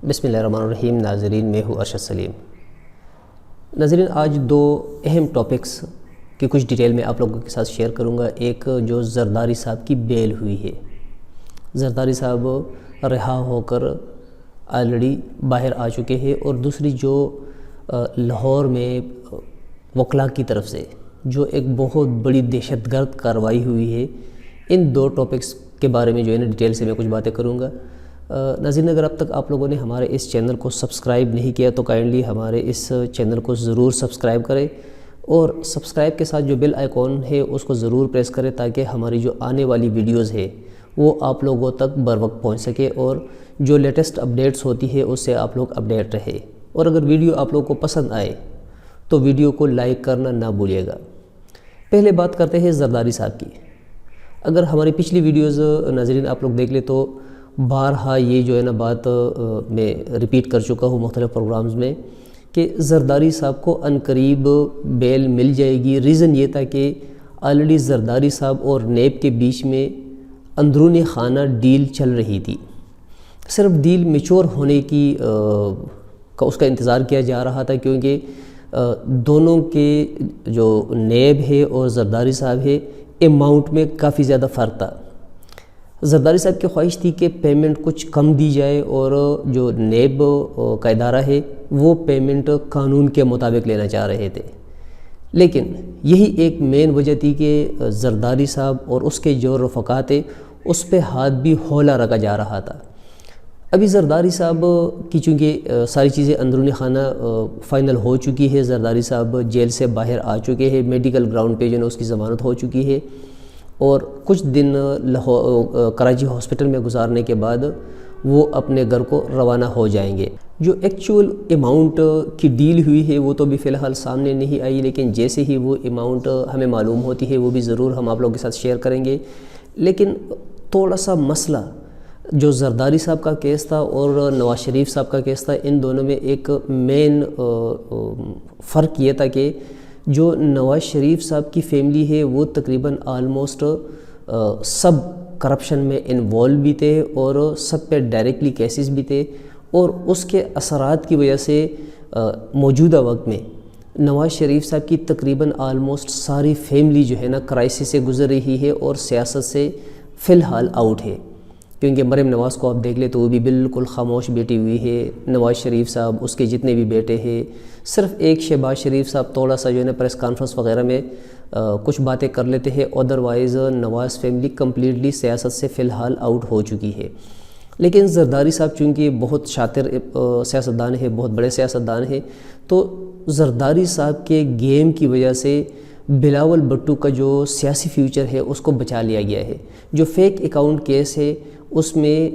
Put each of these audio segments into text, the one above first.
بسم اللہ الرحمن الرحیم۔ ناظرین، میں ہوں ارشد سلیم۔ ناظرین، آج دو اہم ٹاپکس کی کچھ ڈیٹیل میں آپ لوگوں کے ساتھ شیئر کروں گا۔ ایک جو زرداری صاحب کی بیل ہوئی ہے، زرداری صاحب رہا ہو کر آلریڈی باہر آ چکے ہیں، اور دوسری جو لاہور میں وکلاء کی طرف سے جو ایک بہت بڑی دہشت گرد کارروائی ہوئی ہے، ان دو ٹاپکس کے بارے میں جو ہے نا ڈیٹیل سے میں کچھ باتیں کروں گا۔ ناظرین، اگر اب تک آپ لوگوں نے ہمارے اس چینل کو سبسکرائب نہیں کیا تو کائنڈلی ہمارے اس چینل کو ضرور سبسکرائب کریں، اور سبسکرائب کے ساتھ جو بیل آئیکن ہے اس کو ضرور پریس کریں تاکہ ہماری جو آنے والی ویڈیوز ہے وہ آپ لوگوں تک بر وقت پہنچ سکے، اور جو لیٹسٹ اپڈیٹس ہوتی ہے اس سے آپ لوگ اپڈیٹ رہے۔ اور اگر ویڈیو آپ لوگوں کو پسند آئے تو ویڈیو کو لائک کرنا نہ بھولیے گا۔ پہلے بات کرتے ہیں زرداری صاحب کی۔ اگر ہماری پچھلی ویڈیوز ناظرین آپ لوگ دیکھ لیں تو بارہا یہ جو ہے نا بات میں ریپیٹ کر چکا ہوں مختلف پروگرامز میں کہ زرداری صاحب کو عنقریب بیل مل جائے گی۔ ریزن یہ تھا کہ آلریڈی زرداری صاحب اور نیب کے بیچ میں اندرون خانہ ڈیل چل رہی تھی، صرف ڈیل میچور ہونے کی اس کا انتظار کیا جا رہا تھا، کیونکہ دونوں کے جو نیب ہے اور زرداری صاحب ہے اماؤنٹ میں کافی زیادہ فرق تھا۔ زرداری صاحب کی خواہش تھی کہ پیمنٹ کچھ کم دی جائے، اور جو نیب کا ادارہ ہے وہ پیمنٹ قانون کے مطابق لینا چاہ رہے تھے، لیکن یہی ایک مین وجہ تھی کہ زرداری صاحب اور اس کے جو رفقا تھے اس پہ ہاتھ بھی ہولا رکھا جا رہا تھا۔ ابھی زرداری صاحب کی چونکہ ساری چیزیں اندرونی خانہ فائنل ہو چکی ہے، زرداری صاحب جیل سے باہر آ چکے ہیں، میڈیکل گراؤنڈ پہ جو ہے اس کی ضمانت ہو چکی ہے، اور کچھ دن کراچی ہاسپٹل میں گزارنے کے بعد وہ اپنے گھر کو روانہ ہو جائیں گے۔ جو ایکچول اماؤنٹ کی ڈیل ہوئی ہے وہ تو بھی فی الحال سامنے نہیں آئی، لیکن جیسے ہی وہ اماؤنٹ ہمیں معلوم ہوتی ہے وہ بھی ضرور ہم آپ لوگوں کے ساتھ شیئر کریں گے۔ لیکن تھوڑا سا مسئلہ جو زرداری صاحب کا کیس تھا اور نواز شریف صاحب کا کیس تھا، ان دونوں میں ایک مین فرق یہ تھا کہ جو نواز شریف صاحب کی فیملی ہے وہ تقریباً آلموسٹ سب کرپشن میں انوالو بھی تھے، اور سب پہ ڈائریکٹلی کیسز بھی تھے، اور اس کے اثرات کی وجہ سے موجودہ وقت میں نواز شریف صاحب کی تقریباً آلموسٹ ساری فیملی جو ہے نا کرائسس سے گزر رہی ہے اور سیاست سے فی الحال آؤٹ ہے۔ کیونکہ مریم نواز کو آپ دیکھ لیں تو وہ بھی بالکل خاموش بیٹھی ہوئی ہے، نواز شریف صاحب، اس کے جتنے بھی بیٹے ہیں، صرف ایک شہباز شریف صاحب تھوڑا سا جو ہے نا پریس کانفرنس وغیرہ میں کچھ باتیں کر لیتے ہیں، ادروائز نواز فیملی کمپلیٹلی سیاست سے فی الحال آؤٹ ہو چکی ہے۔ لیکن زرداری صاحب چونکہ بہت شاطر سیاستدان ہے، بہت بڑے سیاستدان ہیں، تو زرداری صاحب کے گیم کی وجہ سے بلاول بھٹو کا جو سیاسی فیوچر ہے اس کو بچا لیا گیا ہے۔ جو فیک اکاؤنٹ کیس ہے اس میں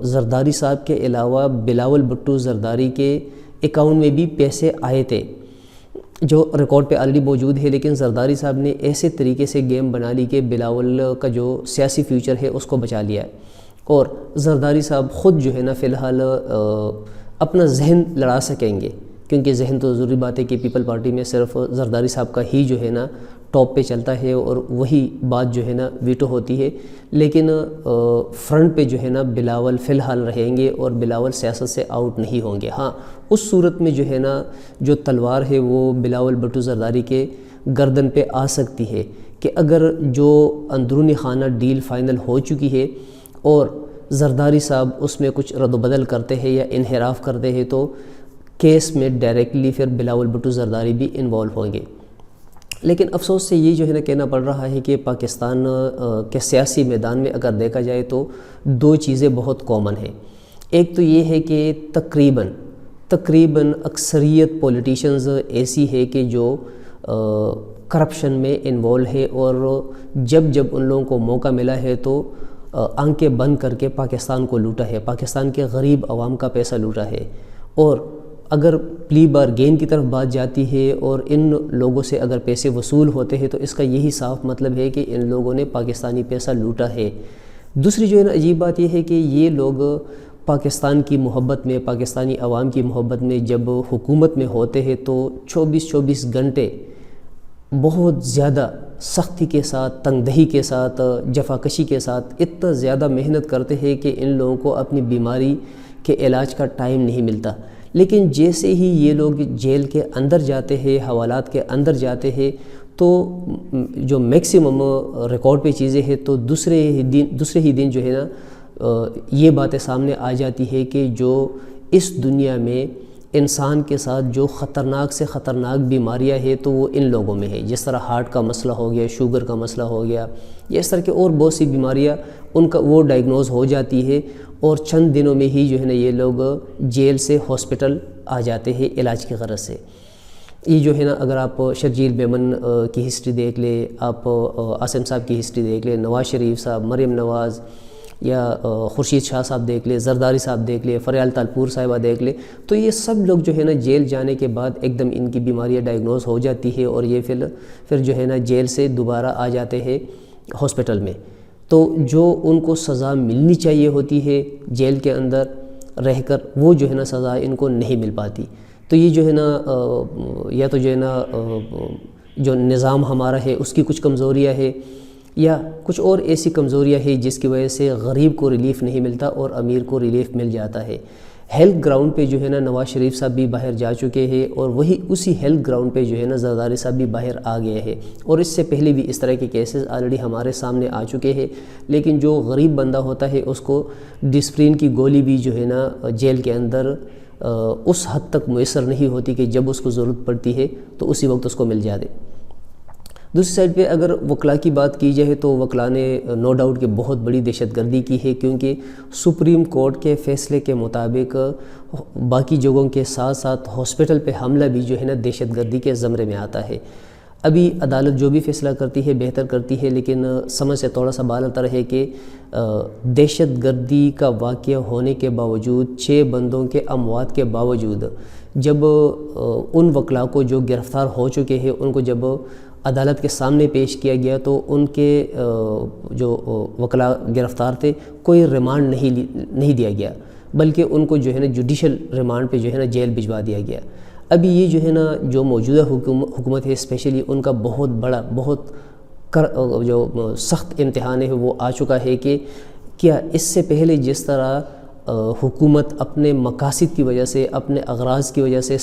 زرداری صاحب کے علاوہ بلاول بھٹو زرداری کے اکاؤنٹ میں بھی پیسے آئے تھے، جو ریکارڈ پہ آلریڈی موجود ہے، لیکن زرداری صاحب نے ایسے طریقے سے گیم بنا لی کہ بلاول کا جو سیاسی فیوچر ہے اس کو بچا لیا ہے، اور زرداری صاحب خود جو ہے نا فی الحال اپنا ذہن لڑا سکیں گے، کیونکہ ذہن تو ضروری بات ہے کہ پیپل پارٹی میں صرف زرداری صاحب کا ہی جو ہے نا ٹاپ پہ چلتا ہے، اور وہی بات جو ہے نا ویٹو ہوتی ہے، لیکن فرنٹ پہ جو ہے نا بلاول فی الحال رہیں گے، اور بلاول سیاست سے آؤٹ نہیں ہوں گے۔ ہاں، اس صورت میں جو ہے نا جو تلوار ہے وہ بلاول بھٹو زرداری کے گردن پہ آ سکتی ہے کہ اگر جو اندرونی خانہ ڈیل فائنل ہو چکی ہے اور زرداری صاحب اس میں کچھ رد و بدل کرتے ہیں یا انحراف کرتے ہیں تو کیس میں ڈائریکٹلی پھر بلاول بھٹو زرداری بھی انوالو ہوں گے۔ لیکن افسوس سے یہ جو ہے نا کہنا پڑ رہا ہے کہ پاکستان کے سیاسی میدان میں اگر دیکھا جائے تو دو چیزیں بہت کامن ہیں۔ ایک تو یہ ہے کہ تقریباً اکثریت پولیٹیشنز ایسی ہے کہ جو کرپشن میں انوالو ہے، اور جب ان لوگوں کو موقع ملا ہے تو آنکھیں بند کر کے پاکستان کو لوٹا ہے، پاکستان کے غریب عوام کا پیسہ لوٹا ہے۔ اور اگر پلی بارگین کی طرف بات جاتی ہے اور ان لوگوں سے اگر پیسے وصول ہوتے ہیں تو اس کا یہی صاف مطلب ہے کہ ان لوگوں نے پاکستانی پیسہ لوٹا ہے۔ دوسری جو ہے نا عجیب بات یہ ہے کہ یہ لوگ پاکستان کی محبت میں، پاکستانی عوام کی محبت میں جب حکومت میں ہوتے ہیں تو 24 گھنٹے بہت زیادہ سختی کے ساتھ، تنگ دہی کے ساتھ، جفاکشی کے ساتھ اتنا زیادہ محنت کرتے ہیں کہ ان لوگوں کو اپنی بیماری کہ علاج کا ٹائم نہیں ملتا، لیکن جیسے ہی یہ لوگ جیل کے اندر جاتے ہیں، حوالات کے اندر جاتے ہیں، تو جو میکسیمم ریکارڈ پہ چیزیں ہیں تو دوسرے ہی دن جو ہے نا یہ باتیں سامنے آ جاتی ہے کہ جو اس دنیا میں انسان کے ساتھ جو خطرناک سے خطرناک بیماریاں ہیں تو وہ ان لوگوں میں ہے، جس طرح ہارٹ کا مسئلہ ہو گیا، شوگر کا مسئلہ ہو گیا، یا اس طرح کے اور بہت سی بیماریاں ان کا وہ ڈائگنوز ہو جاتی ہے، اور چند دنوں میں ہی جو ہے نا یہ لوگ جیل سے ہاسپٹل آ جاتے ہیں علاج کی غرض سے۔ یہ جو ہے نا اگر آپ شرجیل میمن کی ہسٹری دیکھ لیں، آپ عاصم صاحب کی ہسٹری دیکھ لیں، نواز شریف صاحب، مریم نواز، یا خورشید شاہ صاحب دیکھ لیں، زرداری صاحب دیکھ لیں، فریال تالپور صاحبہ دیکھ لیں، تو یہ سب لوگ جو ہے نا جیل جانے کے بعد ایک دم ان کی بیماریاں ڈائگنوز ہو جاتی ہے، اور یہ پھر جو ہے نا جیل سے دوبارہ آ جاتے ہیں ہاسپٹل میں۔ تو جو ان کو سزا ملنی چاہیے ہوتی ہے جیل کے اندر رہ کر، وہ جو ہے نا سزا ان کو نہیں مل پاتی۔ تو یہ جو ہے نا یا تو جو ہے نا جو نظام ہمارا ہے اس کی کچھ کمزوریاں ہے، یا کچھ اور ایسی کمزوریاں ہیں جس کی وجہ سے غریب کو ریلیف نہیں ملتا اور امیر کو ریلیف مل جاتا ہے۔ ہیلتھ گراؤنڈ پہ جو ہے نا نواز شریف صاحب بھی باہر جا چکے ہیں، اور اسی ہیلتھ گراؤنڈ پہ جو ہے نا زرداری صاحب بھی باہر آ گئے ہیں، اور اس سے پہلے بھی اس طرح کے کیسز آلریڈی ہمارے سامنے آ چکے ہیں، لیکن جو غریب بندہ ہوتا ہے اس کو ڈسپرین کی گولی بھی جو ہے نا جیل کے اندر اس حد تک میسر نہیں ہوتی کہ جب اس کو ضرورت پڑتی ہے تو اسی وقت اس کو مل جاتے۔ دوسری سائڈ پہ اگر وکلاء کی بات کی جائے تو وکلاء نے نو ڈاؤٹ کہ بہت بڑی دہشت گردی کی ہے، کیونکہ سپریم کورٹ کے فیصلے کے مطابق باقی جگہوں کے ساتھ ساتھ ہاسپٹل پہ حملہ بھی جو ہے نا دہشت گردی کے زمرے میں آتا ہے۔ ابھی عدالت جو بھی فیصلہ کرتی ہے بہتر کرتی ہے، لیکن سمجھ سے تھوڑا سا بال آتا رہے کہ دہشت گردی کا واقعہ ہونے کے باوجود، 6 بندوں کے اموات کے باوجود، جب ان وکلاء کو جو گرفتار ہو چکے ہیں ان کو جب عدالت کے سامنے پیش کیا گیا تو ان کے جو وکلاء گرفتار تھے کوئی ریمانڈ نہیں دیا گیا، بلکہ ان کو جو ہے نا جوڈیشل ریمانڈ پہ جو ہے نا جیل بھجوا دیا گیا۔ ابھی یہ جو ہے نا جو موجودہ حکومت ہے اسپیشلی ان کا بہت بڑا جو سخت امتحان ہے وہ آ چکا ہے کہ کیا اس سے پہلے جس طرح حکومت اپنے مقاصد کی وجہ سے، اپنے اغراض کی وجہ سے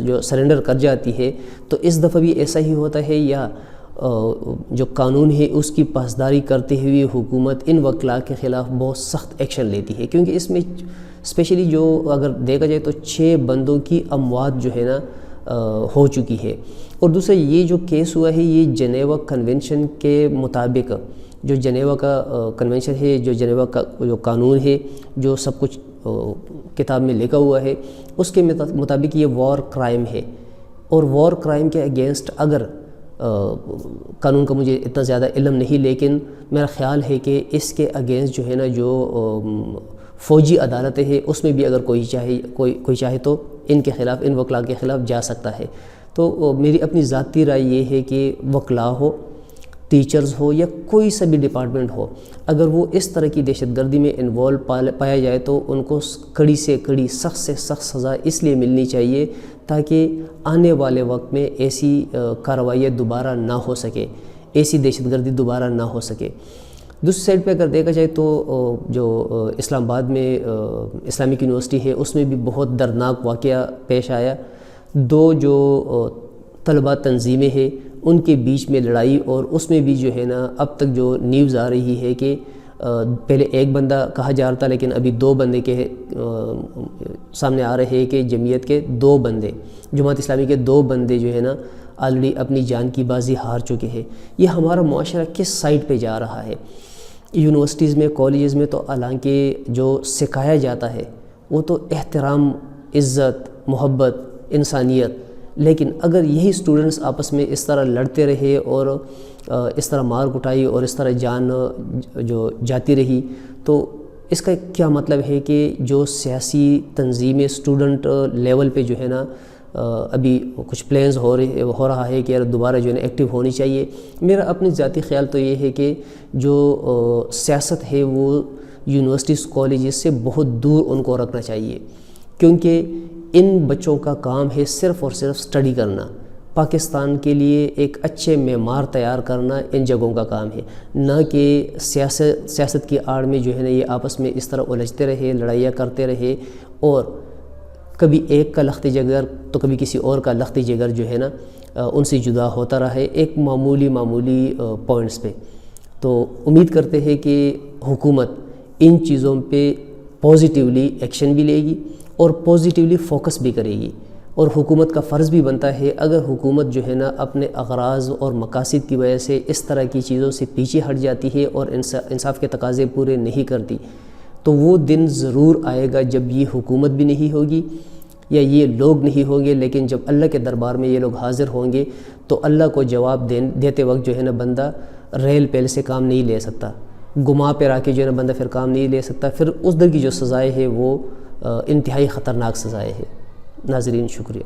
جو سرنڈر کر جاتی ہے، تو اس دفعہ بھی ایسا ہی ہوتا ہے، یا جو قانون ہے اس کی پاسداری کرتے ہوئے حکومت ان وکلاء کے خلاف بہت سخت ایکشن لیتی ہے، کیونکہ اس میں اسپیشلی جو اگر دیکھا جائے تو 6 بندوں کی اموات جو ہے نا ہو چکی ہے۔ اور دوسرا یہ جو کیس ہوا ہے یہ جنیوا کنونشن کے مطابق، جو جنیوا کا کنونشن ہے، جو جنیوا کا جو قانون ہے، جو سب کچھ کتاب میں لکھا ہوا ہے، اس کے مطابق یہ وار کرائم ہے، اور وار کرائم کے اگینسٹ اگر قانون کا مجھے اتنا زیادہ علم نہیں، لیکن میرا خیال ہے کہ اس کے اگینسٹ جو ہے نا جو فوجی عدالتیں ہیں اس میں بھی اگر کوئی چاہے تو ان کے خلاف، ان وکلاء کے خلاف جا سکتا ہے۔ تو میری اپنی ذاتی رائے یہ ہے کہ وکلاء ہو، ٹیچرز ہو، یا کوئی سا بھی ڈپارٹمنٹ ہو، اگر وہ اس طرح کی دہشت گردی میں انوالو پایا جائے تو ان کو کڑی سے کڑی، سخت سے سخت سزا اس لیے ملنی چاہیے تاکہ آنے والے وقت میں ایسی کارروائیاں دوبارہ نہ ہو سکے، ایسی دہشت گردی دوبارہ نہ ہو سکے۔ دوسری سائڈ پہ اگر دیکھا جائے تو جو اسلام آباد میں اسلامک یونیورسٹی ہے اس میں بھی بہت دردناک واقعہ پیش آیا۔ 2 جو طلبہ تنظیمیں ہیں ان کے بیچ میں لڑائی، اور اس میں بھی جو ہے نا اب تک جو نیوز آ رہی ہے کہ پہلے 1 بندہ کہا جا رہا تھا، لیکن ابھی 2 بندے کے سامنے آ رہے ہیں کہ جمعیت کے 2 بندے، جماعت اسلامی کے 2 بندے جو ہے نا آلریڈی اپنی جان کی بازی ہار چکے ہیں۔ یہ ہمارا معاشرہ کس سائڈ پہ جا رہا ہے؟ یونیورسٹیز میں، کالجز میں تو حالانکہ جو سکھایا جاتا ہے وہ تو احترام، عزت، محبت، انسانیت، لیکن اگر یہی اسٹوڈنٹس آپس میں اس طرح لڑتے رہے اور اس طرح مار کٹائی اور اس طرح جان جو جاتی رہی، تو اس کا کیا مطلب ہے کہ جو سیاسی تنظیمیں اسٹوڈنٹ لیول پہ جو ہے نا ابھی کچھ پلانز ہو رہا ہے کہ یار دوبارہ جو ہے نا ایکٹیو ہونی چاہیے۔ میرا اپنی ذاتی خیال تو یہ ہے کہ جو سیاست ہے وہ یونیورسٹیز، کالجز سے بہت دور ان کو رکھنا چاہیے، کیونکہ ان بچوں کا کام ہے صرف اور صرف سٹڈی کرنا۔ پاکستان کے لیے ایک اچھے معمار تیار کرنا ان جگہوں کا کام ہے، نہ کہ سیاست کی آڑ میں جو ہے نا یہ آپس میں اس طرح الجھتے رہے، لڑائیاں کرتے رہے اور کبھی ایک کا لخت جگر تو کبھی کسی اور کا لخت جگر جو ہے نا ان سے جدا ہوتا رہا ہے ایک معمولی پوائنٹس پہ۔ تو امید کرتے ہیں کہ حکومت ان چیزوں پہ پازیٹیولی ایکشن بھی لے گی اور پازیٹیولی فوکس بھی کرے گی، اور حکومت کا فرض بھی بنتا ہے اگر حکومت جو ہے نا اپنے اغراض اور مقاصد کی وجہ سے اس طرح کی چیزوں سے پیچھے ہٹ جاتی ہے اور انصاف کے تقاضے پورے نہیں کرتی، تو وہ دن ضرور آئے گا جب یہ حکومت بھی نہیں ہوگی یا یہ لوگ نہیں ہوں گے، لیکن جب اللہ کے دربار میں یہ لوگ حاضر ہوں گے تو اللہ کو جواب دیتے وقت جو ہے نا بندہ ریل پیل سے کام نہیں لے سکتا، گما پہ را کے جو ہے نا بندہ پھر کام نہیں لے سکتا، پھر اس دن کی جو سزائے ہے وہ انتہائی خطرناک سزائے ہے۔ ناظرین شکریہ۔